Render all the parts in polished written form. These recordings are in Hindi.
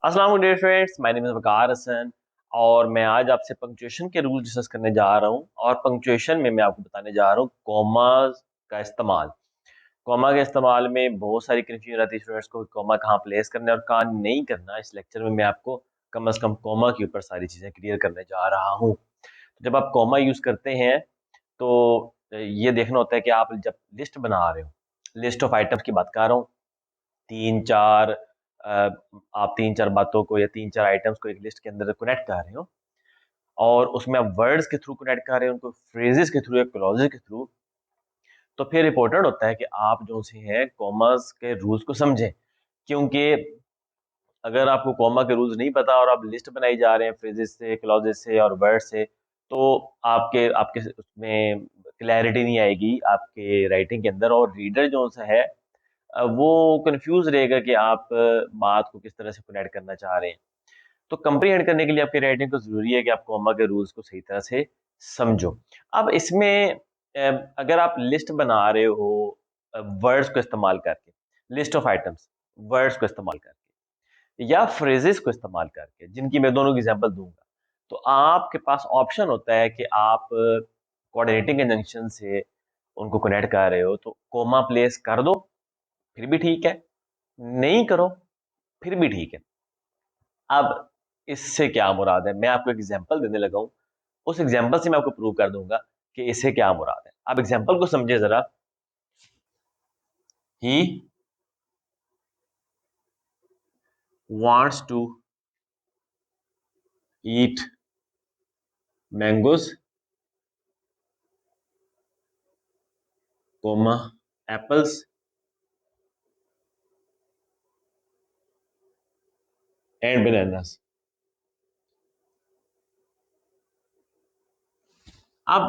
अस्सलाम वालेकुम dear friends, my name is Waqar Hasan और मैं आज आपसे पंक्चुएशन के रूल डिस्कस करने जा रहा हूँ। और पंक्चुएशन में मैं आपको बताने जा रहा हूँ कॉमा का इस्तेमाल। कॉमा के इस्तेमाल में बहुत सारी कन्फ्यूजन आती है स्टूडेंट्स को, कॉमा कहाँ प्लेस करना है और कहाँ नहीं करना। इस लेक्चर में मैं आपको कम से कम कॉमा के ऊपर सारी चीज़ें क्लियर करने जा रहा हूँ। जब आप कॉमा यूज़ करते हैं तो ये देखना होता है कि आप जब लिस्ट बना रहे हो, लिस्ट ऑफ आइटम्स की बात कर रहा हूँ, तीन चार आप तीन चार बातों को या तीन चार आइटम्स को एक लिस्ट के अंदर कनेक्ट कर रहे हो और उसमें आप वर्ड्स के थ्रू कनेक्ट कर रहे हो, उनको फ्रेजेस के थ्रू या क्लॉजेस के थ्रू। तो फिर इम्पोर्टेंट होता है कि आप जो से हैं कॉमर्स के रूल्स को समझें, क्योंकि अगर आपको कॉमा के रूल्स नहीं पता और आप लिस्ट बनाई जा रहे हैं फ्रेजेस से, क्लॉजेस से और वर्ड से, तो आपके आपके उसमें क्लैरिटी नहीं आएगी आपके राइटिंग के अंदर, और रीडर जो सा है वो कंफ्यूज रहेगा कि आप बात को किस तरह से कनेक्ट करना चाह रहे हैं। तो कंप्रीहेंड करने के लिए आपकी राइटिंग को जरूरी है कि आप कॉमा के रूल्स को सही तरह से समझो। अब इसमें अगर आप लिस्ट बना रहे हो वर्ड्स को इस्तेमाल करके, लिस्ट ऑफ आइटम्स वर्ड्स को इस्तेमाल करके या फ्रेजेस को इस्तेमाल करके, जिनकी मैं दोनों की एग्जांपल दूंगा, तो आपके पास ऑप्शन होता है कि आप कोऑर्डिनेटिंग कंजंक्शन से उनको कनेक्ट कर रहे हो तो कोमा प्लेस कर दो, फिर भी ठीक है, नहीं करो फिर भी ठीक है। अब इससे क्या मुराद है, मैं आपको एग्जांपल देने लगा हूं, उस एग्जांपल से मैं आपको प्रूव कर दूंगा कि इससे क्या मुराद है। आप एग्जांपल को समझे जरा। He wants to eat mangoes comma apples and bananas. अब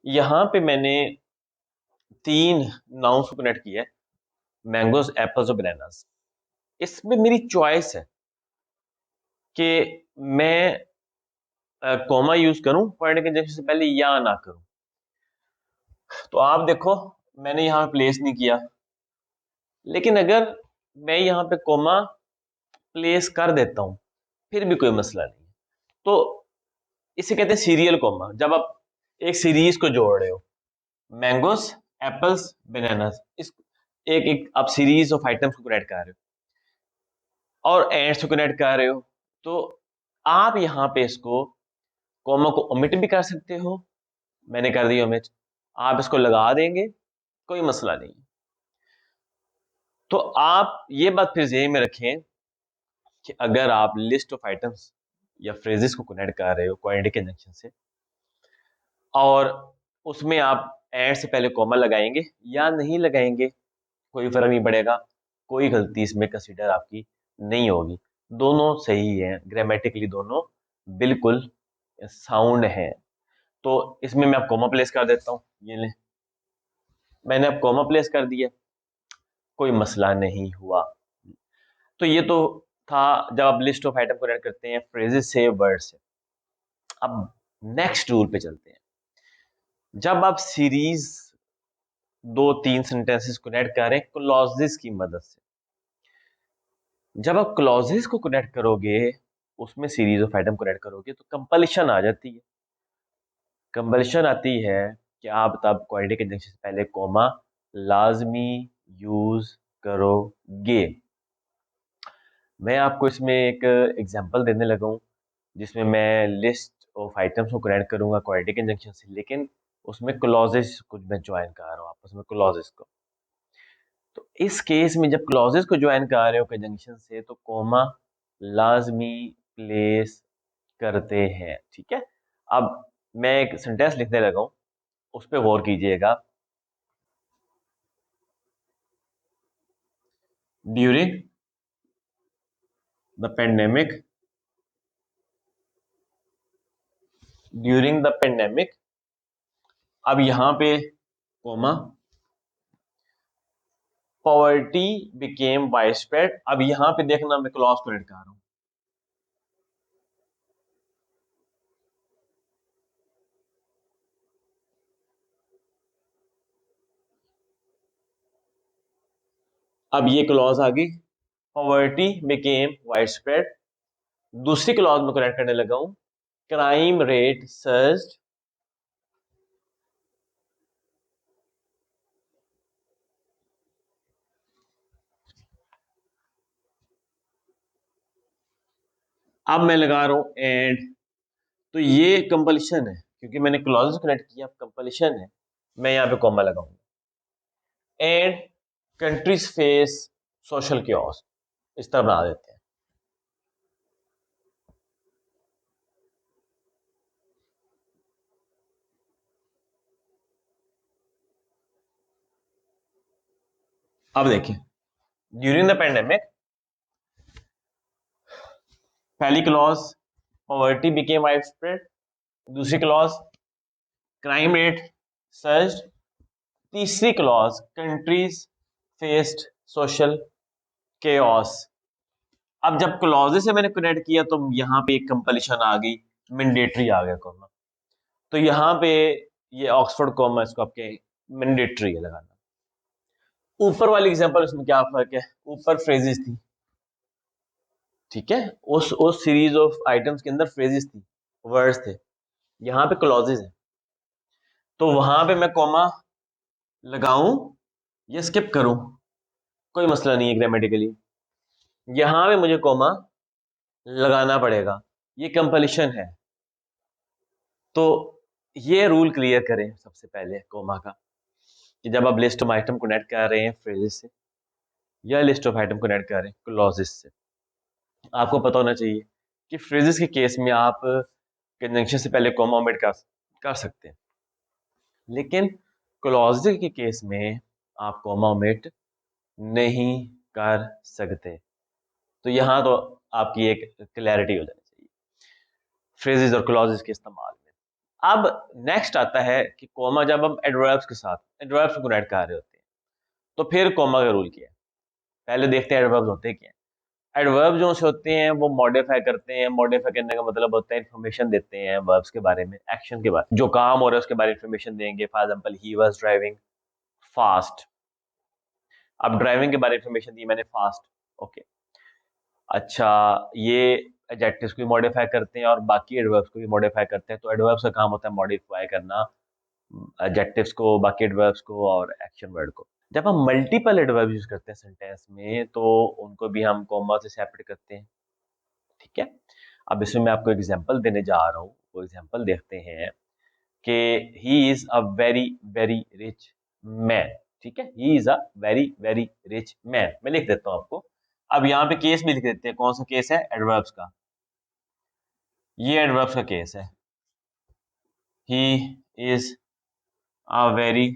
यहां पे मैंने तीन नाउन्स को कनेक्ट किया है, मैंगोज एप्पल्स और बनानास। इसमें मेरी चॉइस है कि मैं कॉमा यूज करूं पॉइंट कंजंक्शन से पहले या ना करूं। तो आप देखो, मैंने यहां प्लेस नहीं किया, लेकिन अगर मैं यहां पे कॉमा प्लेस कर देता हूं फिर भी कोई मसला नहीं। तो इसे कहते हैं सीरियल कॉमा। जब आप एक सीरीज को जोड़ रहे हो, मैंगोस एप्पल्स बनानास, इस एक एक आप सीरीज ऑफ आइटम्स को कनेक्ट कर रहे हो और एंड्स को कनेक्ट कर रहे हो, तो आप यहां पे इसको कॉमा को ओमिट भी कर सकते हो। मैंने कर दिया ओमिट, आप इसको लगा देंगे, कोई मसला नहीं। तो आप ये बात फिर ज़हन में रखें कि अगर आप लिस्ट ऑफ आइटम्स या फ्रेजेस को कनेक्ट कर रहे हो क्वाड्रेटिक कंजंक्शन से और उसमें आप एंड से पहले कॉमा लगाएंगे या नहीं लगाएंगे, कोई फर्क नहीं पड़ेगा, कोई गलती इसमें कंसीडर आपकी नहीं होगी। दोनों सही हैं, ग्रामेटिकली दोनों बिल्कुल साउंड हैं। तो इसमें मैं आप कॉमा प्लेस कर देता हूँ, ये ले मैंने अब कॉमा प्लेस कर दिया, कोई मसला नहीं हुआ। तो ये तो था जब आप लिस्ट ऑफ आइटम को ऐड करते हैं फ्रेजेस से, वर्ड से। अब नेक्स्ट रूल पे चलते हैं। जब आप सीरीज दो तीन सेंटेंसेस को ऐड करें क्लॉजेस की मदद से, जब आप क्लॉजेस को कनेक्ट करोगे, उसमें सीरीज ऑफ आइटम को ऐड करोगे, तो कंपल्शन आ जाती है। कंपल्शन आती है कि आप तब क्वाड्रेटिक कंजंक्शन से पहले कॉमा लाजमी यूज करोगे। मैं आपको इसमें एक एग्जांपल देने लगा हूं जिसमें मैं लिस्ट ऑफ आइटम्स को कनेक्ट करूंगा क्वाड्रेटिक कंजंक्शन से, लेकिन उसमें क्लॉजेस कुछ मैं ज्वाइन कर रहा हूं आपस में क्लॉजेस को। तो इस केस में जब क्लॉजेस को ज्वाइन कर रहे हो कंजंक्शन से, तो कॉमा लाजमी प्लेस करते हैं, ठीक है। अब मैं एक सेंटेंस लिखने लगा हूं, उस पर गौर कीजिएगा। During the pandemic, during the pandemic, अब यहां पे कोमा पॉवर्टी बिकेम वाइडस्प्रेड। अब यहां पे देखना, मैं क्लॉज को ऐड कर रहा हूं। अब ये क्लॉज आ गई, पॉवर्टी बिकेम वाइड स्प्रेड। दूसरी क्लॉज में कनेक्ट करने लगा हूं, क्राइम रेट सर्ज्ड। अब मैं लगा रहा हूं एंड, तो ये कंपल्शन है क्योंकि मैंने क्लॉजेस कनेक्ट किया, कंपल्शन है, मैं यहां पे कॉमा लगाऊंगा। And countries face social chaos, इस तरह बना देते हैं। अब देखिए, ड्यूरिंग द पेंडेमिक, पहली clause poverty became wide spread, दूसरी क्लॉज क्राइम रेट सर्ज्ड, तीसरी clause countries faced social chaos. अब जब क्लॉजेस से मैंने कनेक्ट किया तो यहां पे एक कंपल्शन आ गई, मैंडेटरी आ गया कॉमा। तो यहां पे ये ऑक्सफोर्ड कॉमा, इसको आपके मैंडेटरी है लगाना। ऊपर वाली एग्जांपल, उसमें क्या फर्क है, ऊपर फ्रेजेस थी, ठीक है, उस सीरीज ऑफ आइटम्स के अंदर फ्रेजेस थी, वर्ड्स थे, यहां पे क्लॉजेस है। तो वहां पे मैं कॉमा लगाऊं या स्किप करूं, कोई मसला नहीं है ग्रामेटिकली, यहां पे मुझे कॉमा लगाना पड़ेगा, ये कंपल्शन है। तो ये रूल क्लियर करें सबसे पहले कॉमा का, कि जब आप लिस्ट ऑफ आइटम कनेक्ट कर रहे हैं फ्रेजेस से या लिस्ट ऑफ आइटम कनेक्ट कर रहे हैं क्लॉजेस से, आपको पता होना चाहिए कि फ्रेजेस के केस में आप कंजंक्शन से पहले कॉमा ओमिट कर सकते हैं, लेकिन क्लॉजेस के केस में आप कॉमा ओमिट नहीं कर सकते। तो यहां तो आपकी एक क्लैरिटी हो जानी चाहिए फ्रेजेस और क्लॉजेस के इस्तेमाल में। अब नेक्स्ट आता है कि कॉमा जब हम एडवर्ब्स के साथ एडवर्ब्स को कनेक्ट कर रहे होते हैं तो फिर कॉमा का रूल क्या है। पहले देखते हैं एडवर्ब्स होते क्या हैं। एडवर्ब जो से होते हैं वो मॉडिफाई करते हैं, मॉडिफाई करने का मतलब होता है इन्फॉर्मेशन देते हैं वर्ब्स के बारे में, एक्शन के बारे में, जो काम हो रहा है उसके बारे में इन्फॉर्मेशन देंगे। For example, he was driving fast, अब ड्राइविंग के बारे में इन्फॉर्मेशन दी मैंने, फास्ट, ओके। अच्छा, ये एडजेक्टिव्स को भी मॉडिफाई करते हैं और बाकी एडवर्ब्स को भी मॉडिफाई करते हैं। तो एडवर्ब्स का काम होता है मॉडिफाई करना एडजेक्टिव्स को, बाकी एडवर्ब्स को और एक्शन वर्ड को। जब हम मल्टीपल एडवर्ब यूज करते हैं सेंटेंस में तो उनको भी हम कॉमा से सेपरेट करते हैं, ठीक है। अब इसमें मैं आपको एग्जांपल देने जा रहा हूँ, वो एग्जांपल देखते हैं कि he is a very very rich man, ठीक है, he is a very very rich man, मैं लिख देता हूँ आपको। अब यहाँ पे केस भी लिख देते हैं, कौन सा केस है, एडवर्ब्स का। ये एडवर्ब्स का केस है, he is a very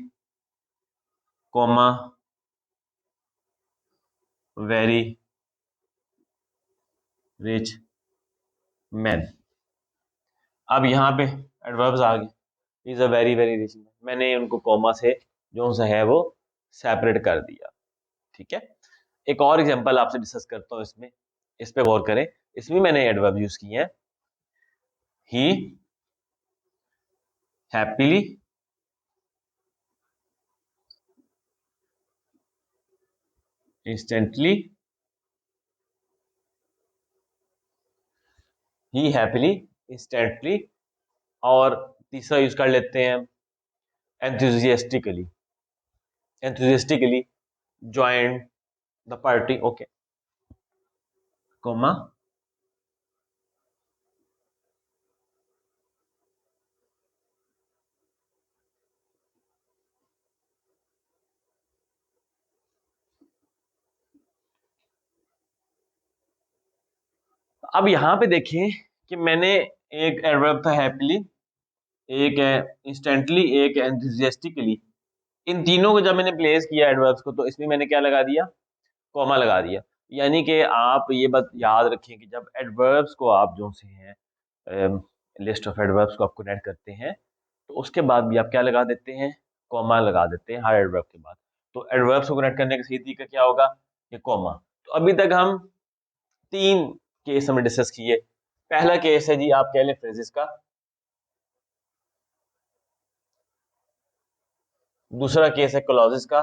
comma very rich man. अब यहाँ पे एडवर्ब्स आ गए, is a very very rich man, मैंने उनको कॉमा से जो सा है वो सेपरेट कर दिया, ठीक है। एक और एग्जांपल आपसे डिस्कस करता हूँ इसमें, इस पे गौर करें। इसमें मैंने एडवर्ब यूज किए हैं, ही हैप्पीली इंस्टेंटली, ही हैप्पीली इंस्टेंटली, और तीसरा यूज कर लेते हैं enthusiastically, enthusiastically join the party, okay, comma. अब यहाँ पे देखिए कि मैंने एक एडवर्ब था हैप्पीली, एक है इंस्टेंटली, एक है एंथुजियास्टिकली। इन तीनों को जब मैंने प्लेस किया एडवर्ब्स को, तो इसमें मैंने क्या लगा दिया, कॉमा लगा दिया। यानी कि आप ये बात याद रखें कि जब एडवर्ब्स को आप जो से हैं, लिस्ट ऑफ एडवर्ब्स को आप कनेक्ट करते हैं तो उसके बाद भी आप क्या लगा देते हैं, कॉमा लगा देते हैं हर एडवर्ब के बाद। तो एडवर्ब्स को कनेक्ट करने का सही तरीका क्या होगा, ये कॉमा। तो अभी तक हम तीन केस हमें डिस्कस किए। पहला केस है जी, आप कह लें फ्रेजेस का, दूसरा केस है क्लॉजेस का,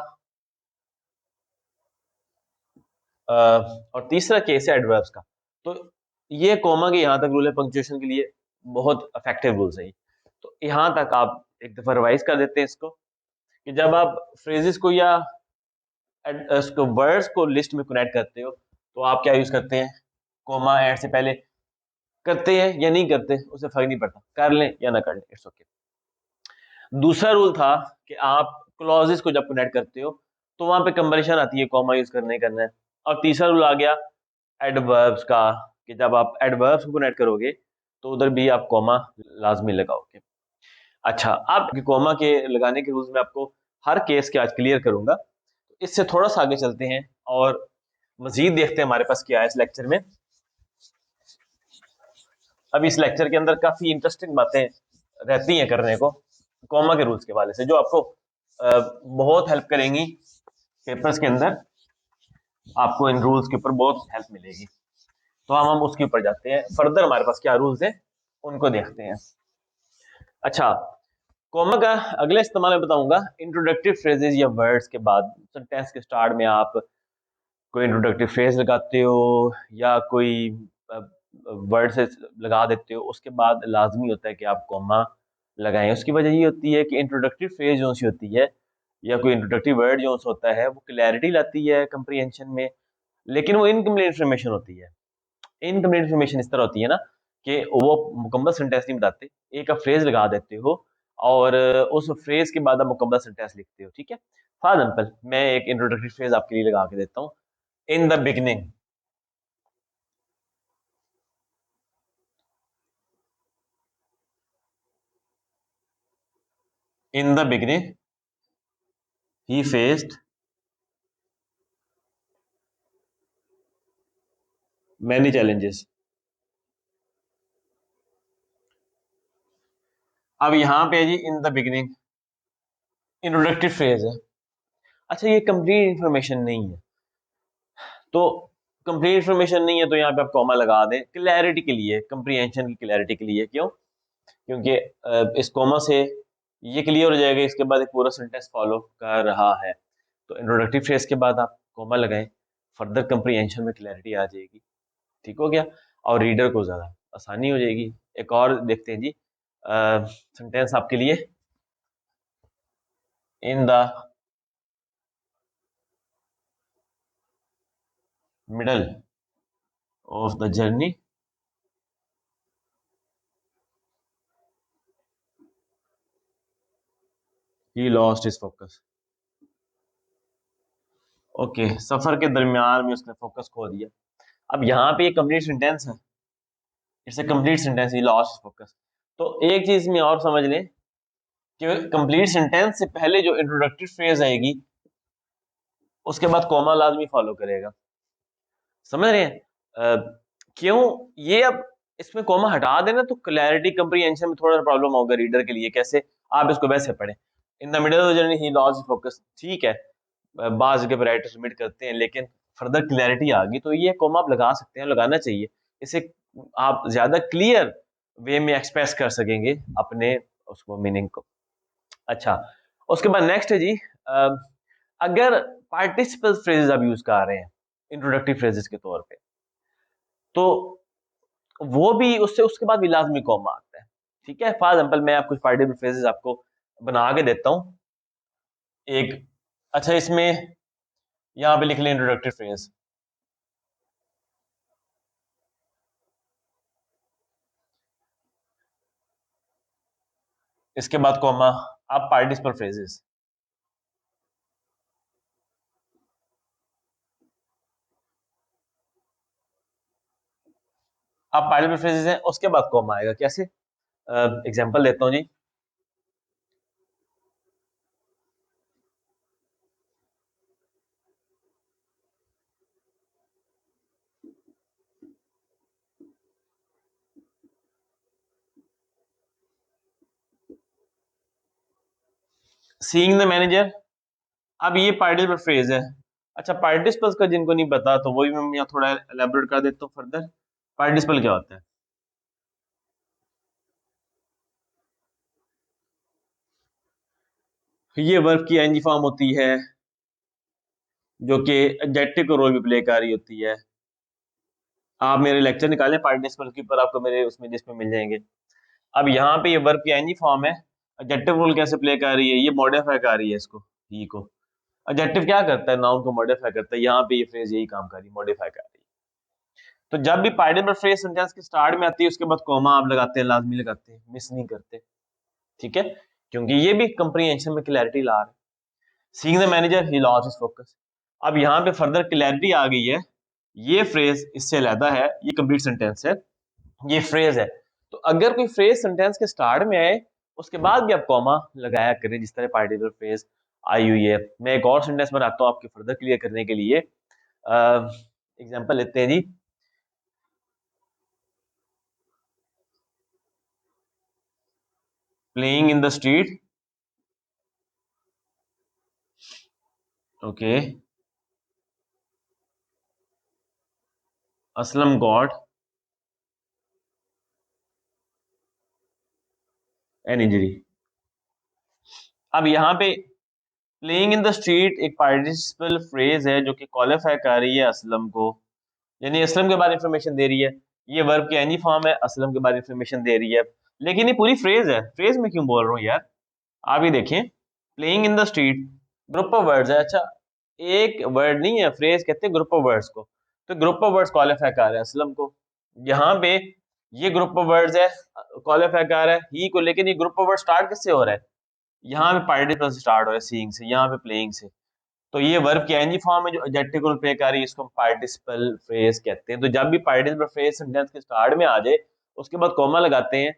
और तीसरा केस है एडवर्ब्स का। तो ये कॉमा के यहाँ तक रूल है पंक्चुएशन के लिए, बहुत इफेक्टिव रूल्स है ये। तो यहाँ तक आप एक दफा रिवाइज कर देते हैं इसको, कि जब आप फ्रेजेस को या इसको वर्ड्स को लिस्ट में कनेक्ट करते हो तो आप क्या यूज करते हैं, कॉमा ऐड से पहले करते हैं या नहीं करते उससे फर्क नहीं पड़ता, कर लें या ना कर लें, इट्स ओके। दूसरा रूल था कि आप क्लॉजेस को जब कनेक्ट करते हो तो वहां पे कंपैरिजन आती है कॉमा यूज करना ही करना है। और तीसरा रूल आ गया एडवर्ब्स का, कि जब आप एडवर्ब्स को कनेक्ट करोगे तो उधर भी आप कॉमा लाजमी लगाओगे। अच्छा, अब कॉमा के लगाने के रूल्स में आपको हर केस के आज क्लियर करूंगा। इससे थोड़ा सा आगे चलते हैं और मजीद देखते हैं हमारे पास क्या है इस लेक्चर में। अब इस लेक्चर के अंदर काफी इंटरेस्टिंग बातें रहती हैं करने को कॉमा के रूल्स के वाले से, जो आपको बहुत हेल्प करेंगी पेपर्स के अंदर, आपको इन रूल्स के ऊपर बहुत हेल्प मिलेगी। तो हम उसके ऊपर जाते हैं, फर्दर हमारे पास क्या रूल्स हैं उनको देखते हैं। अच्छा, कॉमा का अगले इस्तेमाल में बताऊंगा इंट्रोडक्टिव फ्रेजेस या वर्ड्स के बाद। सेंटेंस के स्टार्ट में आप कोई इंट्रोडक्टिव फ्रेज लगाते हो या कोई वर्ड से लगा देते हो, उसके बाद लाजमी होता है कि आप कॉमा लगाएं। उसकी वजह ये होती है कि इंट्रोडक्टिव फ्रेज जो सी होती है या कोई इंट्रोडक्टिव वर्ड जो होता है वो क्लैरिटी लाती है कंप्रीहेंशन में, लेकिन वो इनकम्प्लीट इंफॉर्मेशन होती है। इनकम्प्लीट इंफॉर्मेशन इस तरह होती है ना कि वो मुकम्मल सेंटेंस नहीं बताते, एक आप फ्रेज लगा देते हो और उस फ्रेज के बाद आप मुकम्मल सेंटेंस लिखते हो, ठीक है। फॉर एग्जाम्पल मैं एक इंट्रोडक्टरी फ्रेज आपके लिए लगा के देता हूँ, in the beginning. In the beginning ही फेस्ड मैनी चैलेंजेस। अब यहाँ पे है जी in the beginning, introductory phrase है। अच्छा, ये कंप्लीट इंफॉर्मेशन नहीं है, तो कंप्लीट इंफॉर्मेशन नहीं है तो यहाँ पे आप कॉमा लगा दें क्लैरिटी के लिए, कंप्रीहेंशन की क्लैरिटी के लिए। क्यों? क्योंकि इस कॉमा से ये क्लियर हो जाएगा इसके बाद एक पूरा सेंटेंस फॉलो कर रहा है। तो इंट्रोडक्टिव फ्रेज के बाद आप कॉमा लगाएं, फर्दर कंप्रीहेंशन में क्लैरिटी आ जाएगी। ठीक हो गया, और रीडर को ज़्यादा आसानी हो जाएगी। एक और देखते हैं जी सेंटेंस आपके लिए, in the middle of the journey ही लॉस्ट हिज फोकस। ओके, सफर के दरमियान में उसने फोकस खो दिया। अब यहाँ पे ये कंप्लीट सेंटेंस है, it's a complete sentence, he lost focus. तो एक चीज में और समझ लें कि कंप्लीट सेंटेंस से पहले जो इंट्रोडक्टरी फ्रेज आएगी उसके बाद कॉमा लाजमी फॉलो करेगा। समझ रहे हैं? क्यों? ये अब इसमें कॉमा हटा देना तो क्लैरिटी कंप्रीहेंशन में थोड़ा प्रॉब्लम होगा रीडर के लिए। कैसे? आप इसको वैसे पढ़ें, इन the middle of the journey ही लॉस्ट फोकस, ठीक है। बाज जगह राइटर सबमिट करते हैं, लेकिन फर्दर क्लैरिटी आ गई तो ये कॉमा आप लगा सकते हैं, लगाना चाहिए। इसे आप ज्यादा क्लियर वे में एक्सप्रेस कर सकेंगे अपने उसको मीनिंग को। अच्छा, उसके बाद नेक्स्ट है जी अगर पार्टिसिपल फ्रेजेस आप यूज कर रहे हैं इंट्रोडक्टिव फ्रेजेस के तौर पे, तो वो भी उससे उसके बाद भी लाजमी कॉमा आता है। ठीक है, फॉर एग्जाम्पल मैं आप कुछ पार्टिसिपल फ्रेजेस आपको बना के देता हूँ एक। अच्छा, इसमें यहाँ पे लिख लें इंट्रोडक्टिव फ्रेज, इसके बाद कॉमा, आप पार्टिसिपल फ्रेजेस, आप पार्टिसिपल फ्रेजेस हैं उसके बाद कॉमा आएगा। कैसे? एग्जांपल देता हूँ जी। सीइंग द मैनेजर, अब ये पार्टिसिपल फ्रेज है। अच्छा, पार्टिसिपल्स का जिनको नहीं पता तो वही मैं यहाँ थोड़ा एलेबोरेट कर देता हूँ फर्दर। पार्टिसिपल क्या होता है? ये वर्ब की आईएनजी फॉर्म होती है, जो कि एडजेक्टिव का रोल भी प्ले कर रही होती है। आप मेरे लेक्चर निकालें पार्टिसिपल के ऊपर, आपको मेरे उसमें जिसमें मिल जाएंगे। अब यहाँ पे ये वर्ब की एनजी फॉर्म है, एडजेक्टिव रोल कैसे प्ले कर रही है, ये मॉडिफाई कर रही है इसको, ही को। एडजेक्टिव क्या करता है, नाउन को मॉडिफाई करता है, यहाँ पे ये फ्रेज यही काम कर रही है, मॉडिफाई कर रही है। तो जब भी पार्टिसिपल फ्रेज सेंटेंस के स्टार्ट में आती है, उसके बाद कॉमा आप लगाते हैं, लाजमी लगाते हैं, मिस नहीं करते, ठीक है, क्योंकि ये भी कंप्रीहेंशन में क्लैरिटी ला रहा है। Seeing the manager he lost his focus. अब यहाँ पे फर्दर क्लैरिटी आ गई है, ये फ्रेज इससे अलग है, ये कंप्लीट सेंटेंस है, ये फ्रेज है। तो अगर कोई फ्रेज सेंटेंस के स्टार्ट में आए, उसके बाद भी आप कॉमा लगाया करें, जिस तरह पार्टिकुलर फ्रेज आई हुई है। मैं एक और सेंटेंस बनाता हूँ आपके फर्दर क्लियर करने के लिए। एग्जांपल लेते हैं जी। Playing in the street, okay, Aslam got an injury. अब यहाँ पे प्लेइंग इन द स्ट्रीट एक पार्टिसिपल फ्रेज है जो कि क्वालिफाई कर रही है असलम को, यानी असलम के बारे में इंफॉर्मेशन दे रही है। ये वर्ब की एनी फॉर्म है, असलम के बारे में इंफॉर्मेशन दे रही है। लेकिन ये पूरी फ्रेज है, फ्रेज में क्यों बोल रहा हूँ यार, आप ये देखें, playing in the street group of words है। अच्छा, एक वर्ड नहीं है, फ्रेज कहते हैं ग्रुप ऑफ वर्ड्स को, तो ग्रुप ऑफ वर्ड्स क्वालिफाई कर रहा है असलम को। यहाँ पे ये ग्रुप ऑफ वर्ड्स है, क्वालिफाई कर रहा है ही को, लेकिन ये ग्रुप ऑफ वर्ड स्टार्ट किससे हो रहा है, यहाँ पे पार्टिसिपल से स्टार्ट हो रहा है, सीइंग से, यहाँ पे प्लेइंग से। तो ये वर्ब की एनजी फॉर्म है जो एडजेक्टिव को प्ले कर रही है, इसको हम पार्टिसिपल फ्रेज कहते हैं। तो जब भी पार्टिसिपल फ्रेज सेंटेंस के स्टार्ट में आ जाए, उसके बाद कॉमा लगाते हैं,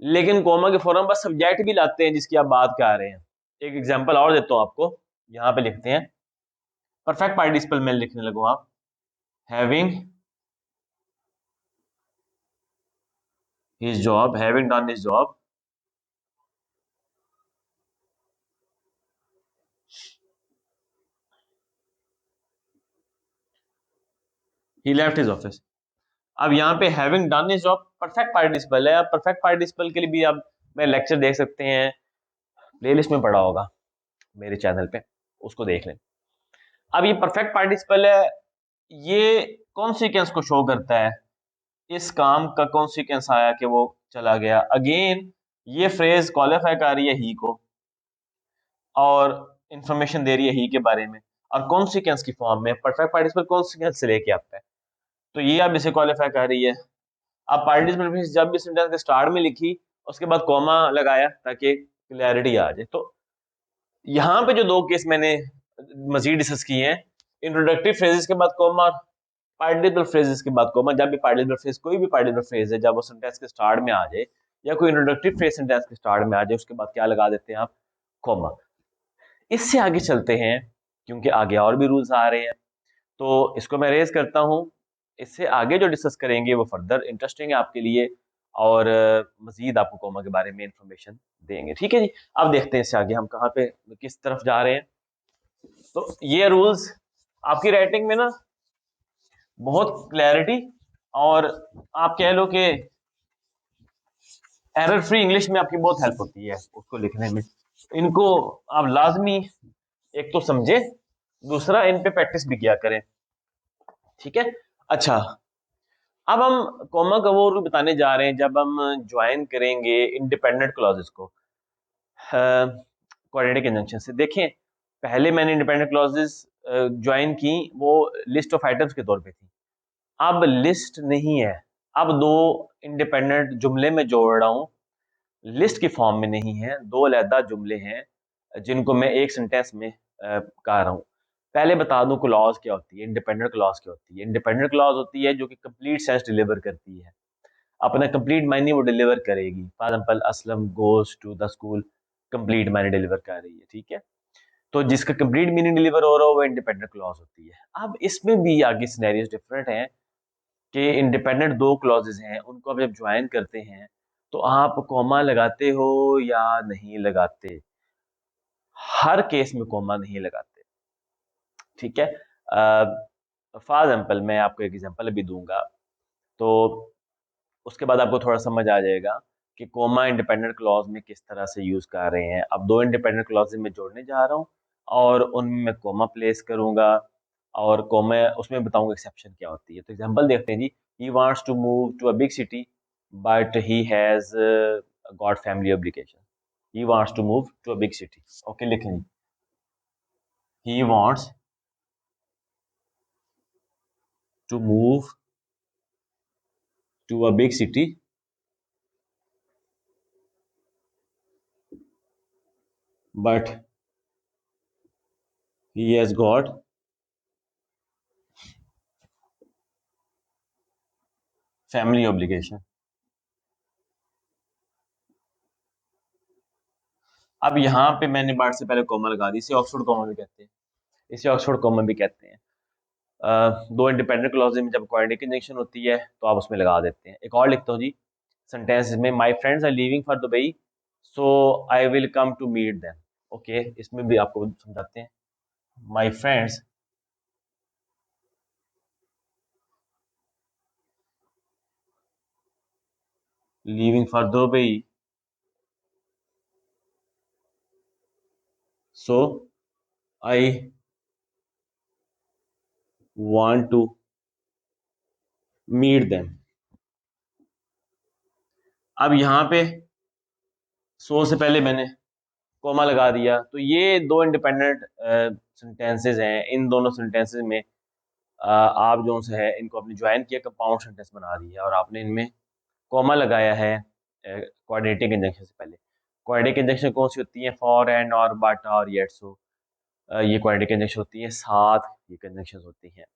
लेकिन कॉमा के फौरन बाद सब्जेक्ट भी लाते हैं जिसकी आप बात कर रहे हैं। एक एग्जांपल और देता हूं आपको, यहाँ पे लिखते हैं परफेक्ट पार्टिसिपल में लिखने लगो आप, having his job, having done his job, he left his office. अब यहाँ पे having done his job perfect participle है। अब परफेक्ट पार्टिसिपल के लिए भी आप मेरे लेक्चर देख सकते हैं, प्लेलिस्ट में पड़ा होगा मेरे चैनल पे, उसको देख लें। अब ये परफेक्ट पार्टिसिपल है, ये कॉन्सिक्वेंस को शो करता है, इस काम का कॉन्सिक्वेंस आया कि वो चला गया। अगेन ये फ्रेज क्वालिफाई कर रही है ही को और इंफॉर्मेशन दे रही है ही के बारे में, और कॉन्सिक्वेंस की फॉर्म में परफेक्ट पार्टिसिपल कॉन्सिक्वेंस से लेके आता है, तो ये अब इसे क्वालिफाई कर रही है। अब पार्टिसिपल फ्रेज जब भी सेंटेंस के स्टार्ट में लिखी, उसके बाद कॉमा लगाया ताकि क्लैरिटी आ जाए। तो यहाँ पे जो दो केस मैंने मजीद डिस्कस किए हैं, इंट्रोडक्टिव फ्रेजेस के बाद कॉमा, पार्टिसिपल फ्रेजेस के बाद कॉमा। जब भी पार्टिसिपल फ्रेज, कोई भी पार्टिसिपल फ्रेज है, जब वो सेंटेंस के स्टार्ट में आ जाए, या कोई इंट्रोडक्टिव फ्रेज सेंटेंस के स्टार्ट में आ जाए, उसके बाद क्या लगा देते हैं आप, कॉमा। इससे आगे चलते हैं, क्योंकि आगे और भी रूल्स आ रहे हैं, तो इसको मैं रेज करता हूँ। इससे आगे जो डिस्कस करेंगे वो फर्दर इंटरेस्टिंग है आपके लिए, और मजीद आपको कॉमा के बारे में इंफॉर्मेशन देंगे, ठीक है जी। अब देखते हैं इससे आगे हम कहाँ पे, किस तरफ जा रहे हैं। तो ये रूल्स आपकी राइटिंग में ना बहुत क्लैरिटी, और आप कह लो कि एरर फ्री इंग्लिश में आपकी बहुत हेल्प होती है उसको लिखने में। इनको आप लाजमी एक तो समझे, दूसरा इन पे प्रैक्टिस भी किया करें, ठीक है। अच्छा, अब हम कॉमा का वो रूल बताने जा रहे हैं जब हम ज्वाइन करेंगे इंडिपेंडेंट क्लॉजेस को क्वाड्रेटिक कंजंक्शन से। देखें, पहले मैंने इंडिपेंडेंट क्लॉजेस ज्वाइन की, वो लिस्ट ऑफ आइटम्स के तौर पे थी, अब लिस्ट नहीं है, अब दो इंडिपेंडेंट जुमले में जोड़ रहा हूं, लिस्ट की फॉर्म में नहीं है, दो अलहदा जुमले हैं जिनको मैं एक सेंटेंस में कह रहा हूं। पहले बता दूं क्लॉज क्या होती है, इंडिपेंडेंट क्लॉज क्या होती है। इंडिपेंडेंट क्लॉज होती है जो कि कंप्लीट सेंस डिलीवर करती है, अपना कंप्लीट मायने वो डिलीवर करेगी। For example Aslam goes to the school, complete मायने डिलीवर कर रही है, ठीक है। तो जिसका कंप्लीट मीनिंग डिलीवर हो रहा हो वो इंडिपेंडेंट क्लॉज होती है। अब इसमें भी आगे सिनेरियोस डिफरेंट हैं कि इंडिपेंडेंट दो क्लॉजेज हैं, उनको आप जब ज्वाइन करते हैं तो आप कॉमा लगाते हो या नहीं लगाते, हर केस में कॉमा नहीं लगाते, ठीक है। फॉर एग्जाम्पल मैं आपको एक एग्जाम्पल अभी दूंगा, तो उसके बाद आपको थोड़ा समझ आ जाएगा कि कोमा इंडिपेंडेंट क्लॉज में किस तरह से यूज कर रहे हैं। अब दो इंडिपेंडेंट क्लॉज में जोड़ने जा रहा हूँ, और उनमें मैं कोमा प्लेस करूंगा और कोमा उसमें बताऊंगा एक्सेप्शन क्या होती है। तो एग्जांपल देखते हैं जी। He wants to move to a big city but he has got family obligation. He wants to move to a big city. Okay, लिखें जी। He wants to move to a big city but he has got family obligation। अब यहाँ पे मैंने बार से पहले कॉमा लगा दी। इसे ऑक्सफोर्ड कॉमा भी कहते हैं, इसे ऑक्सफोर्ड कॉमा भी कहते हैं। दो इंडिपेंडेंट क्लॉज में जब क्वाड्रेटिक कंजंक्शन होती है तो आप उसमें लगा देते हैं। एक और लिखता हूँ जी सेंटेंस में, my friends are leaving for Dubai so I will come to meet them. Okay, इसमें भी आपको समझाते हैं। My friends leaving for Dubai so I want to meet them. अब यहाँ पे सो से पहले मैंने कोमा लगा दिया, तो ये दो इंडिपेंडेंट सेंटेंसेस हैं। इन दोनों सेंटेंसेस में आप जो है इनको अपने ज्वाइन किया, कंपाउंड सेंटेंस बना दिया और आपने इनमें कोमा लगाया है क्वाड्रेटिक कंजंक्शन से पहले। क्वाड्रेटिक कंजंक्शन कौन सी होती है? फॉर, एंड, और, बट, और, येट, सो। ये क्वाड्रेटिक कंजंक्शन होती है, साथ ये कंजंक्शन होती हैं।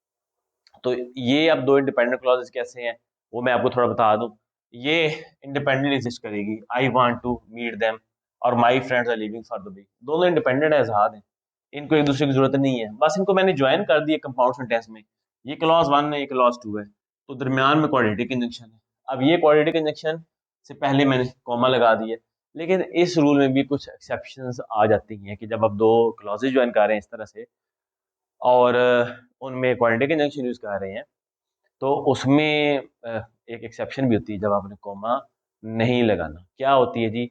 तो ये अब दो इंडिपेंडेंट क्लॉजेस कैसे हैं वो मैं आपको थोड़ा बता दूं। ये इंडिपेंडेंटली एग्जिस्ट करेगी, I want to meet them और my friends are living for Dubai. दोनों इंडिपेंडेंट है, आजाद हैं, इनको एक दूसरे की जरूरत नहीं है। बस इनको मैंने ज्वाइन कर दिया कंपाउंड सेंटेंस में। ये क्लॉज 1 है, ये क्लॉज 2 है, तो दरमियान में क्वाड्रेटिक कंजंक्शन है। अब ये क्वाड्रेटिक कंजंक्शन से पहले मैंने कॉमा लगा दिया, लेकिन इस रूल में भी कुछ एक्सेप्शंस आ जाती हैं कि जब आप दो क्लॉजेज ज्वाइन कर रहे हैं इस तरह से और उनमें क्वाड्रेटिक कंजंक्शन यूज कर रहे हैं, तो उसमें एक एक्सेप्शन भी होती है जब आपने कॉमा नहीं लगाना। क्या होती है जी?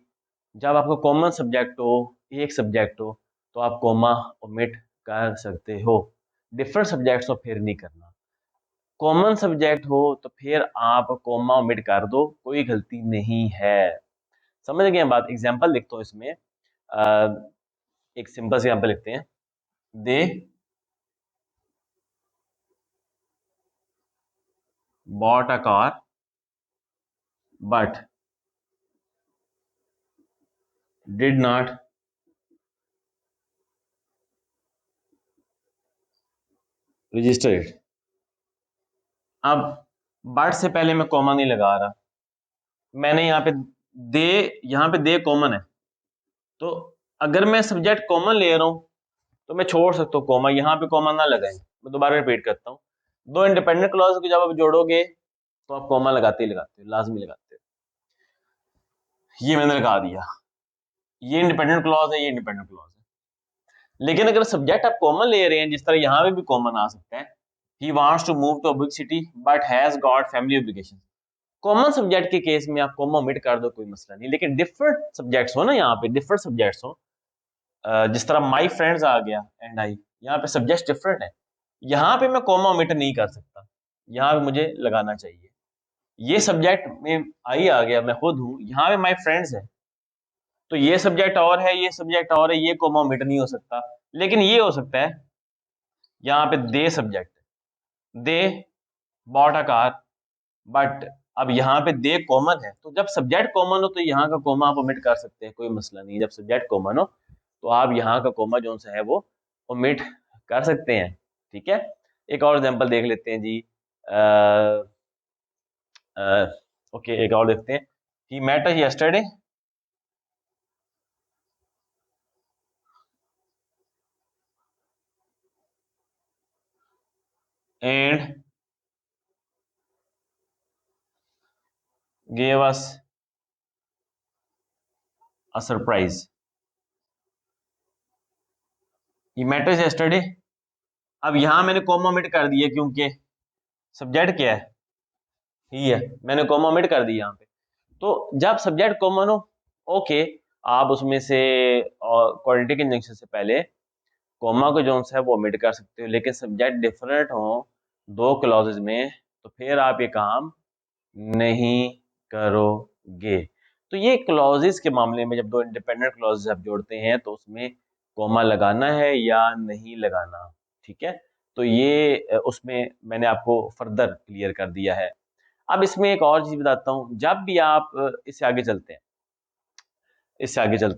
जब आपका कॉमन सब्जेक्ट हो, एक सब्जेक्ट हो, तो आप कॉमा ओमिट कर सकते हो। डिफरेंट सब्जेक्ट्स हो फिर नहीं करना। कॉमन सब्जेक्ट हो तो फिर आप कॉमा ओमिट कर दो, कोई गलती नहीं है। समझ गए बात? एग्जाम्पल लिखता हूँ इसमें। एक सिंपल एग्जाम्पल लिखते हैं। दे bought a car but did not register it। अब बट से पहले मैं कॉमा नहीं लगा रहा, मैंने यहाँ पे दे, यहाँ पे दे कॉमन है, तो अगर मैं सब्जेक्ट कॉमन ले रहा हूँ तो मैं छोड़ सकता हूँ कॉमा, यहाँ पे कॉमा ना लगाएं। मैं दोबारा रिपीट करता हूँ, दो इंडिपेंडेंट क्लॉज को जब आप जोड़ोगे तो आप कॉमा लगाते ही लगाते हो, लाजमी लगाते हो। ये मैंने लगा दिया, ये इंडिपेंडेंट क्लॉज है, ये इंडिपेंडेंट क्लॉज है। लेकिन अगर सब्जेक्ट आप कॉमन ले रहे हैं, जिस तरह यहाँ पे भी कॉमन आ सकता है, he wants to move to a big city but has got family obligation. Common subject के केस में आप कॉमा ओमिट कर दो, कोई मसला नहीं। लेकिन डिफरेंट सब्जेक्ट्स हो ना, यहाँ पे डिफरेंट सब्जेक्ट्स हो, जिस तरह माई फ्रेंड्स आ गया एंड आई, यहाँ पे सब्जेक्ट डिफरेंट है, यहाँ पे मैं कॉमा ओमिट नहीं कर सकता, यहाँ पे मुझे लगाना चाहिए। ये सब्जेक्ट में आई आ गया, मैं खुद हूँ, यहाँ पे माई फ्रेंड्स है, तो ये सब्जेक्ट और है, ये सब्जेक्ट और है, ये कॉमा ओमिट नहीं हो सकता। लेकिन ये हो सकता है, यहाँ पे they subject, they bought a car but, अब यहाँ पे दे कॉमन है, तो जब सब्जेक्ट कॉमन हो तो यहाँ का कॉमा आप ओमिट कर सकते हैं, कोई मसला नहीं। जब सब्जेक्ट कॉमन हो तो आप यहाँ का कॉमा जो सा है वो ओमिट कर सकते हैं। ठीक है, एक और एग्जांपल देख लेते हैं जी। ओके, एक और देखते हैं। He met us yesterday and gave us a surprise. He met us yesterday, अब यहाँ मैंने कॉमा ओमिट कर दिया क्योंकि सब्जेक्ट क्या है? ही है, मैंने कॉमा ओमिट कर दिया यहाँ पे। तो जब सब्जेक्ट कॉमन हो, ओके, आप उसमें से क्वाड्रेटिक कंजंक्शन से पहले कोमा को जो है वो ओमिट कर सकते हो, लेकिन सब्जेक्ट डिफरेंट हो दो क्लॉजेज में तो फिर आप ये काम नहीं करोगे। तो ये क्लॉजेस के मामले में जब दो इंडिपेंडेंट क्लॉजेस आप जोड़ते हैं तो उसमें कोमा लगाना है या नहीं लगाना, ठीक है। तो ये उसमें मैंने आपको फर्दर क्लियर कर दिया है। अब इसमें एक और चीज बताता हूँ, जब भी आप इससे आगे चलते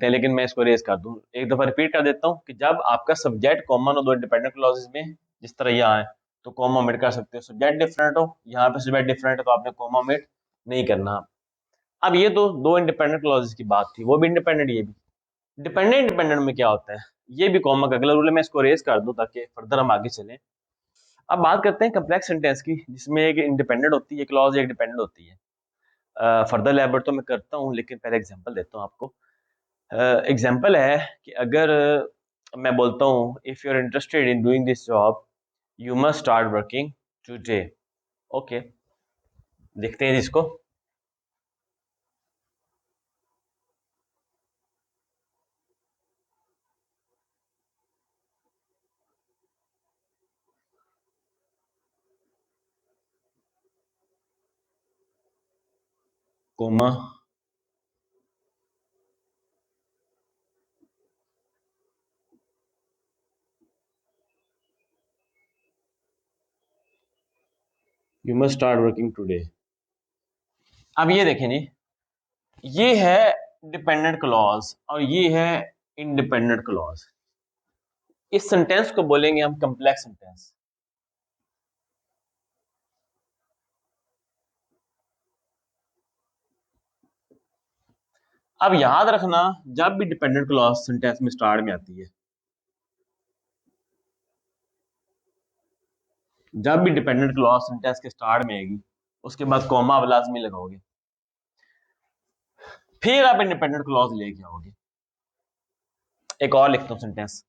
हैं, लेकिन मैं इसको रेज कर दूं, एक दफा रिपीट कर देता हूँ कि जब आपका सब्जेक्ट कॉमन हो दो इंडिपेंडेंट क्लॉजेस में, जिस तरह यहाँ है, तो कॉमा ओमिट कर सकते हो। सब्जेक्ट डिफरेंट हो, यहाँ पे सब्जेक्ट डिफरेंट है तो आपने कॉमा ओमिट नहीं करना। अब ये दो दो इंडिपेंडेंट क्लॉजेस की बात थी, वो भी इंडिपेंडेंट, ये भी डिपेंडेंट। इंडिपेंडेंट में क्या होता है, ये भी कॉमा का अगला रूल है, मैं इसको रेज कर दूं ताकि फर्दर हम आगे चलें। अब बात करते हैं कम्प्लेक्स सेंटेंस की, जिसमें एक इंडिपेंडेंट होती है क्लॉज, एक डिपेंडेंट होती है। फर्दर एलैबोरेट तो मैं करता हूँ, लेकिन पहले एग्जांपल देता हूँ आपको। एग्जांपल है कि अगर मैं बोलता हूँ if you are interested in doing this job you must start working today. Okay, देखते हैं जिसको। Comma, you must start working today. अब ये देखें जी, ये है डिपेंडेंट क्लॉज और ये है इंडिपेंडेंट क्लॉज। इस सेंटेंस को बोलेंगे हम कम्प्लेक्स सेंटेंस। अब याद रखना, जब भी डिपेंडेंट क्लॉज सेंटेंस में स्टार्ट में आती है, जब भी डिपेंडेंट क्लॉज सेंटेंस के स्टार्ट में आएगी, उसके बाद कॉमा आप लाजमी लगाओगे, फिर आप इंडिपेंडेंट क्लॉज लेके आओगे। एक और लिखता हूं sentence,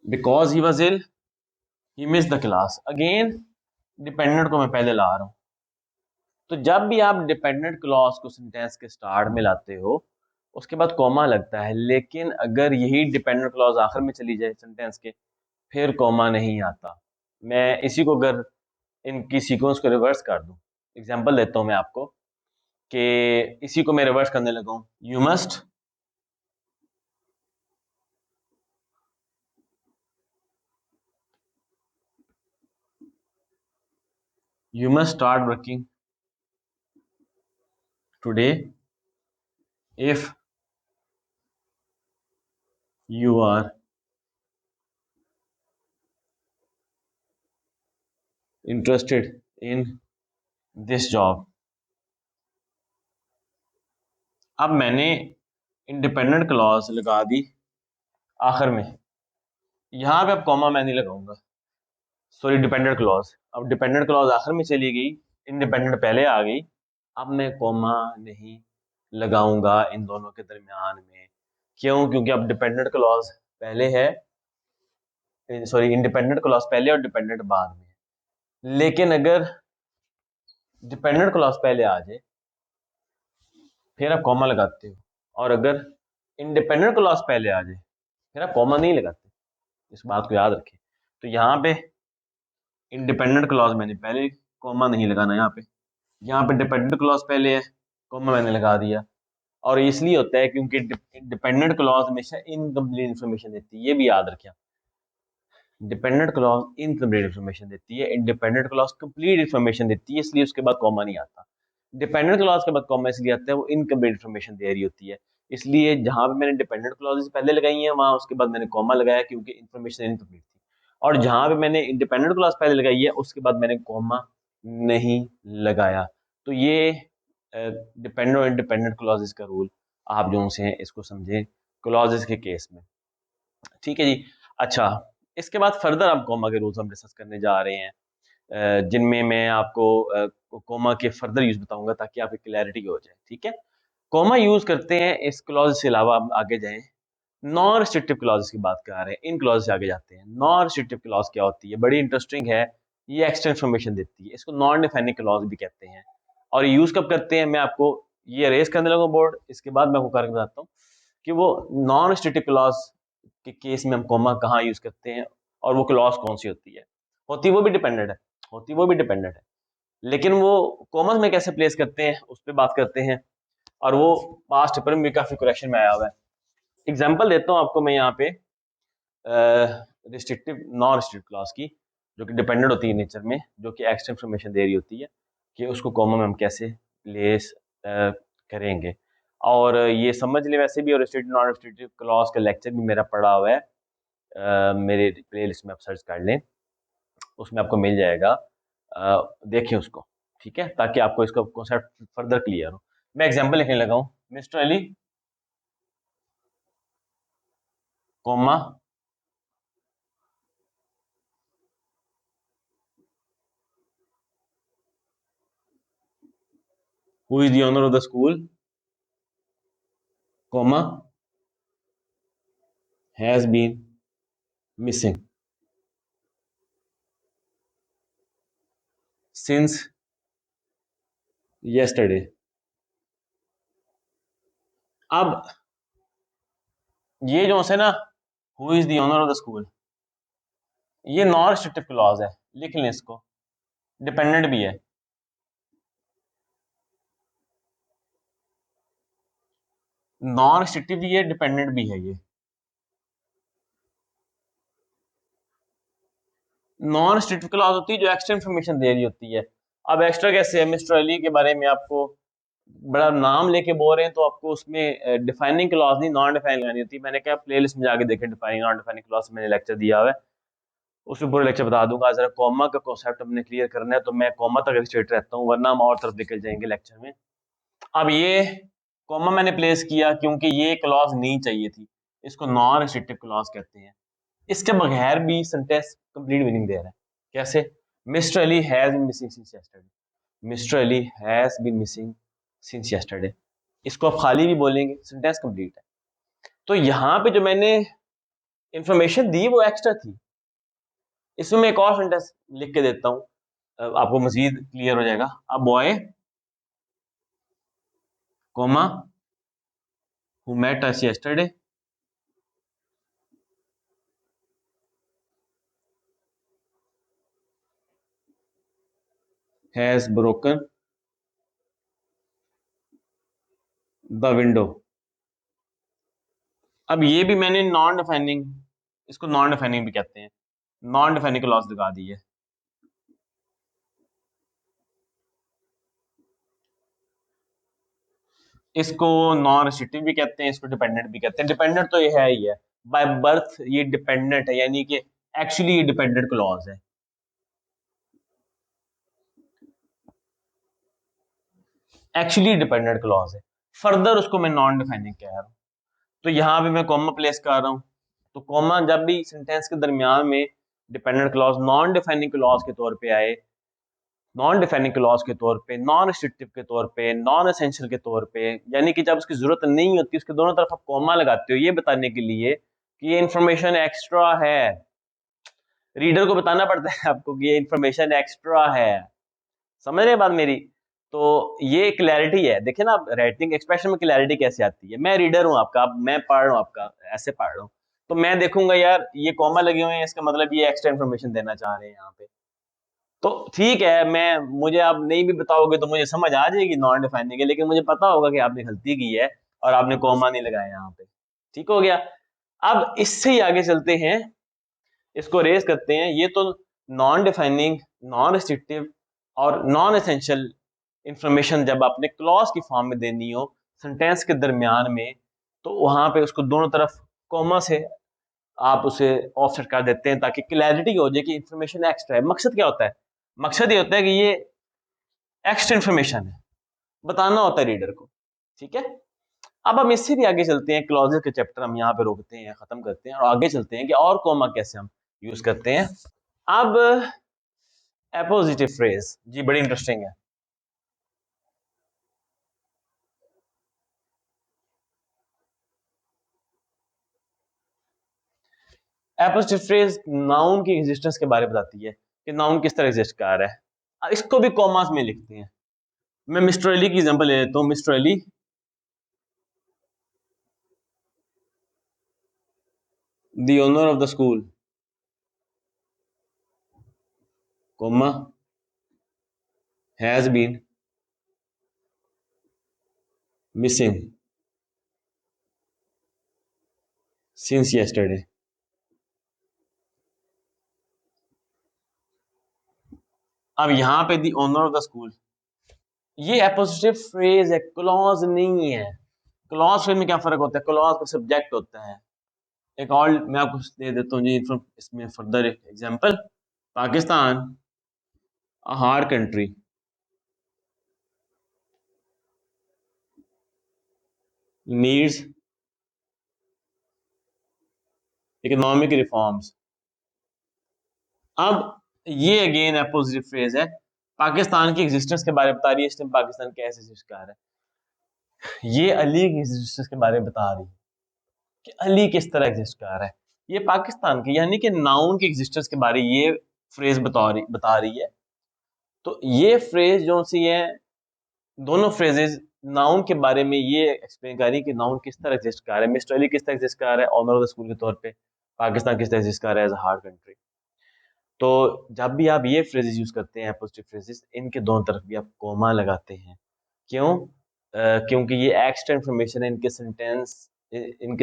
because he was ill he missed the class. Again dependent को मैं पहले ला रहा हूं। तो जब भी आप डिपेंडेंट क्लॉज को सेंटेंस के स्टार्ट में लाते हो उसके बाद कॉमा लगता है, लेकिन अगर यही डिपेंडेंट क्लॉज आखिर में चली जाए सेंटेंस के, फिर कॉमा नहीं आता। मैं इसी को अगर इनकी सीक्वेंस को रिवर्स कर दूं, एग्जांपल देता हूं मैं आपको कि इसी को मैं रिवर्स करने लगा हूं। You must start working today if you are interested in this job. अब मैंने इंडिपेंडेंट क्लॉज लगा दी आखिर में, यहां पे अब कॉमा मैं नहीं लगाऊंगा, सॉरी डिपेंडेंट क्लॉज। अब डिपेंडेंट क्लॉज आखिर में चली गई, इंडिपेंडेंट पहले आ गई, अब मैं कॉमा नहीं लगाऊंगा इन दोनों के दरमियान में। क्यों? क्योंकि अब डिपेंडेंट क्लॉज पहले है, सॉरी इंडिपेंडेंट क्लॉज पहले और डिपेंडेंट बाद में। लेकिन अगर डिपेंडेंट क्लॉज पहले आ जाए फिर आप कॉमा लगाते हो, और अगर इंडिपेंडेंट क्लॉज पहले आ जाए फिर आप कॉमा नहीं लगाते। इस बात को याद रखें। तो यहाँ पे इंडिपेंडेंट क्लॉज मैंने पहले, कॉमा नहीं लगाना यहाँ पे डिपेंडेंट क्लॉज पहले है, कॉमा मैंने लगा दिया। और इसलिए होता है क्योंकि डिपेंडेंट क्लॉज हमेशा इनकम्प्लीट इन्फॉर्मेशन देती है, ये भी याद रखें। डिपेंडेंट क्लॉज इनकम्प्लीट इन्फॉर्मेशन देती है, इंडिपेंडेंट क्लॉज कंप्लीट इन्फॉर्मेशन देती है, इसलिए उसके बाद कॉमा नहीं आता। डिपेंडेंट क्लॉज के बाद कॉमा इसलिए आता है वो इनकम्प्लीट इन्फॉर्मेशन दे रही होती है। इसलिए जहां पे मैंने डिपेंडेंट क्लॉजेस पहले लगाई हैं वहां उसके बाद मैंने कॉमा लगाया क्योंकि इन्फॉर्मेशन इनकम्प्लीट थी। और जहां पे मैंने इंडिपेंडेंट क्लॉज पहले लगाई है उसके बाद मैंने कॉमा नहीं लगाया। तो ये डिपेंडेंट और इंडिपेंडेंट क्लॉजेस का रूल आप जो से हैं इसको समझें क्लॉजेस के केस में, ठीक है जी। अच्छा, इसके बाद फर्दर हम कोमा के रूल्स हम डिस्कस करने जा रहे हैं, जिनमें मैं आपको कोमा के फर्दर यूज बताऊंगा ताकि आपकी क्लैरिटी हो जाए, ठीक है। कोमा यूज करते हैं इस क्लॉज से अलावा हम आगे जाएं नॉन रिस्ट्रिक्टिव क्लॉज की बात कर रहे हैं, इन क्लॉज से आगे जाते हैं। नॉन रिस्ट्रिक्टिव क्लॉज क्या होती है, बड़ी इंटरेस्टिंग है। ये एक्स्ट्रा इन्फॉर्मेशन देती है, इसको नॉन डिफाइनिंग क्लॉज भी कहते हैं। और ये यूज कब करते हैं, मैं आपको ये रेस करने लगा बोर्ड, इसके बाद मैं आपको करके बताता हूँ कि वो नॉन रिस्ट्रिक्टिव क्लॉज के केस में हम कॉमा कहाँ यूज करते हैं और वो क्लॉज कौन सी होती है। होती वो भी डिपेंडेंट है, होती वो भी डिपेंडेंट है, लेकिन वो कॉमर्स में कैसे प्लेस करते हैं उस पर बात करते हैं। और वो पास्ट पेपर में भी काफी क्वेश्चन में आया हुआ है। एग्जाम्पल देता हूँ आपको मैं यहाँ पे रिस्ट्रिक्टिव नॉन रिस्ट्रिक्टिव क्लॉज की, जो कि डिपेंडेंट होती है नेचर में, जो कि एक्स्ट्रा इन्फॉर्मेशन दे रही होती है कि उसको कॉमा में हम कैसे प्लेस करेंगे। और ये समझ ले वैसे भी, और रिस्ट्रिक्टिव नॉन रिस्ट्रिक्टिव क्लॉज का लेक्चर भी मेरा पड़ा हुआ है, मेरे प्ले लिस्ट में आप सर्च कर लें, उसमें आपको मिल जाएगा। देखिए उसको, ठीक है, ताकि आपको इसका कॉन्सेप्ट फर्दर क्लियर हो। मैं एग्जाम्पल लिखने लगा हूँ, mister Ali comma who is the owner of the school comma has been missing since yesterday। अब ये जो है ना, who is the owner of the school, ये नॉन रिस्ट्रिक्टिव क्लॉज है, लिख लें इसको। डिपेंडेंट भी है, नॉन रिस्ट्रिक्टिव भी है, डिपेंडेंट भी है। ये नॉन रिस्ट्रिक्टिव क्लॉज होती है जो एक्स्ट्रा इन्फॉर्मेशन दे रही होती है। अब एक्स्ट्रा कैसे है, मिस्टर अली के बारे में आपको बड़ा नाम लेके बोल रहे हैं तो आपको उसमें डिफाइनिंग क्लॉज नहीं, नॉन डिफाइनिंग लानी होती है। मैंने कहा प्ले लिस्ट में जाके देखें, डिफाइनिंग नॉन डिफाइनिंग क्लॉज मैंने लेक्चर दिया हुआ है, उसमें पूरा लेक्चर बता दूंगा। जरा कॉमा का कॉन्सेप्ट हमने क्लियर करना है तो मैं कॉमा तक स्ट्रेट रहता हूँ, वरना हम और तरफ निकल जाएंगे लेक्चर में। अब ये कॉमा मैंने प्लेस किया क्योंकि ये क्लॉज नहीं चाहिए थी, इसको नॉन रिस्ट्रिक्टिव क्लॉज कहते हैं। इसके बगैर भी सेंटेंस कंप्लीट मीनिंग दे रहा है। कैसे, mister Ali has been missing since yesterday, mister Ali has been missing since yesterday, इसको आप खाली भी बोलेंगे, सेंटेंस कंप्लीट है। तो यहाँ पे जो मैंने इंफॉर्मेशन दी वो एक्स्ट्रा थी, इसमें मैं एक और सेंटेंस लिख के देता हूँ, आपको मजीद क्लियर हो जाएगा। अब boy comma who met us yesterday has broken the window. अब ये भी मैंने नॉन डिफाइनिंग, इसको नॉन डिफाइनिंग भी कहते हैं, नॉन डिफाइनिंग क्लॉज लगा दी है। इसको नॉन रिस्ट्रिक्टिव भी कहते हैं, इसको डिपेंडेंट भी कहते हैं। डिपेंडेंट तो ये है ही है, बाय बर्थ ये डिपेंडेंट है, यानी कि एक्चुअली ये डिपेंडेंट क्लॉज है, एक्चुअली डिपेंडेंट क्लॉज है। फर्दर उसको मैं नॉन डिफाइनिंग कह रहा हूँ। तो यहाँ पे मैं कॉमा प्लेस कर रहा हूँ, तो कॉमा जब भी सेंटेंस के दरमियान में dependent clause non defining clause के तौर पे आए, नॉन डिफाइनिंग क्लॉज के तौर पे, नॉन रिस्ट्रिक्टिव के तौर पे, नॉन एसेंशियल के तौर पे, यानी कि जब उसकी जरूरत नहीं होती उसके दोनों तरफ आप कॉमा लगाते हो, ये बताने के लिए कि ये इंफॉर्मेशन एक्स्ट्रा है। रीडर को बताना पड़ता है आपको कि ये इंफॉर्मेशन एक्स्ट्रा है, समझ रहे हैं बात मेरी। तो ये क्लैरिटी है, देखिए ना, आप राइटिंग एक्सप्रेशन में क्लैरिटी कैसे आती है। मैं रीडर हूँ आपका, मैं पढ़ रहा हूँ आपका, ऐसे पढ़ रहा हूँ, तो मैं देखूंगा यार ये कॉमा लगे हुए हैं, इसका मतलब ये एक्स्ट्रा इन्फॉर्मेशन देना चाह रहे हैं यहाँ पे। तो ठीक है, मैं मुझे आप नहीं भी बताओगे तो मुझे समझ आ जाएगी नॉन डिफाइनिंग है, लेकिन मुझे पता होगा कि आपने गलती की है और आपने कॉमा नहीं लगाया यहाँ पे। ठीक हो गया। अब इससे ही आगे चलते हैं, इसको रेस करते हैं। ये तो नॉन डिफाइनिंग, नॉन रिस्ट्रिक्टिव और नॉन एसेंशियल इंफॉर्मेशन जब आपने क्लॉज की फॉर्म में देनी हो सेंटेंस के दरमियान में, तो वहां पे उसको दोनों तरफ कॉमा से आप उसे ऑफसेट कर देते हैं ताकि क्लैरिटी हो जाए कि इंफॉर्मेशन एक्स्ट्रा है। मकसद क्या होता है, मकसद ये होता है कि ये एक्स्ट्रा इंफॉर्मेशन है, बताना होता है रीडर को। ठीक है। अब हम इससे भी आगे चलते हैं, क्लॉजेस के चैप्टर हम यहाँ पे रोकते हैं, खत्म करते हैं और आगे चलते हैं कि और कॉमा कैसे हम यूज करते हैं। अब एपोजिटिव फ्रेज, जी बड़ी इंटरेस्टिंग है। एपोजिटिव फ्रेज नाउन की एग्जिस्टेंस के बारे में बताती है कि नाउन किस तरह एग्जिस्ट कर रहा है। अब इसको भी कॉमास में लिखते हैं। मैं मिस्टर अली की एग्जांपल ले लेता हूँ। Mister Ali the owner of the school, comma, has been missing since yesterday। अब यहां पे the owner of the school, ये एपोजिटिव फ्रेज है, क्लॉज नहीं है। क्लॉज फ्रेज में क्या फर्क होता है? क्लॉज का सब्जेक्ट होता है। एक और मैं आपको दे देता हूँ जी इसमें further example. Pakistan a hard country needs economic reforms. अब ये अगेन अपोजिटिव फ्रेज है, पाकिस्तान की एग्जिस्टेंस के बारे में बता रही है, इस टाइम पाकिस्तान कैसे एग्जिस्ट कर रहा है। ये अली की एग्जिस्टेंस के बारे में बता रही है कि अली किस तरह एग्जिस्ट कर रहा है। ये पाकिस्तान की यानी कि नाउन की एग्जिस्टेंस के बारे में ये फ्रेज बता रही है। तो ये फ्रेज जो सी है, दोनों फ्रेजेस नाउन के बारे में ये एक्सप्लेन कर रही है कि नाउन किस तरह एग्जिस्ट कर रहा है। मिस्टर अली किस तरह एग्जिस्ट कर रहा है ऑनर ऑफ द स्कूल के तौर पे, पाकिस्तान किस तरह एग्जिस्ट कर रहा है एज अ हार्ड कंट्री। तो जब भी आप ये फ्रेजेस यूज करते हैं अपोजिटिव फ्रेजेस, इनके दोनों तरफ भी आप कोमा लगाते हैं। क्यों? क्योंकि ये एक्स्ट्रा इंफॉर्मेशन है, इनके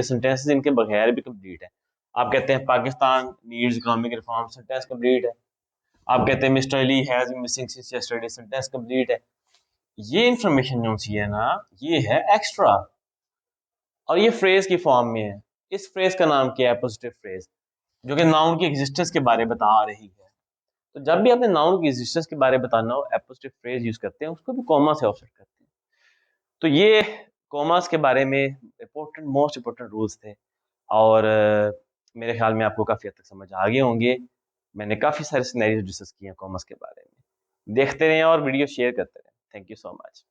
सेंटेंसेस इनके बगैर भी कंप्लीट है। आप कहते हैं Pakistan needs economic reform, sentence complete है। आप कहते हैं mister Ali has been missing since yesterday, sentence complete है। ये इंफॉर्मेशन जो सी है ना, ये है एक्स्ट्रा और ये फ्रेज की फॉर्म में है। इस फ्रेज का नाम क्या है? पॉजिटिव फ्रेज, जो कि नाउन की एग्जिस्टेंस के बारे में बता रही है। तो जब भी आपने नाउन की एग्जिस्टेंस के बारे में बताना हो, एपोजिटिव फ्रेज यूज करते हैं, उसको भी कॉमा से ऑफसेट करते हैं। तो ये कॉमास के बारे में इम्पोर्टेंट मोस्ट इम्पोर्टेंट रूल्स थे और मेरे ख्याल में आपको काफ़ी हद तक समझ आ गए होंगे। मैंने काफ़ी सारे सिनेरियोज डिस्कस किए हैं कॉमर्स के बारे में। देखते रहें और वीडियो शेयर करते रहें। Thank you so much.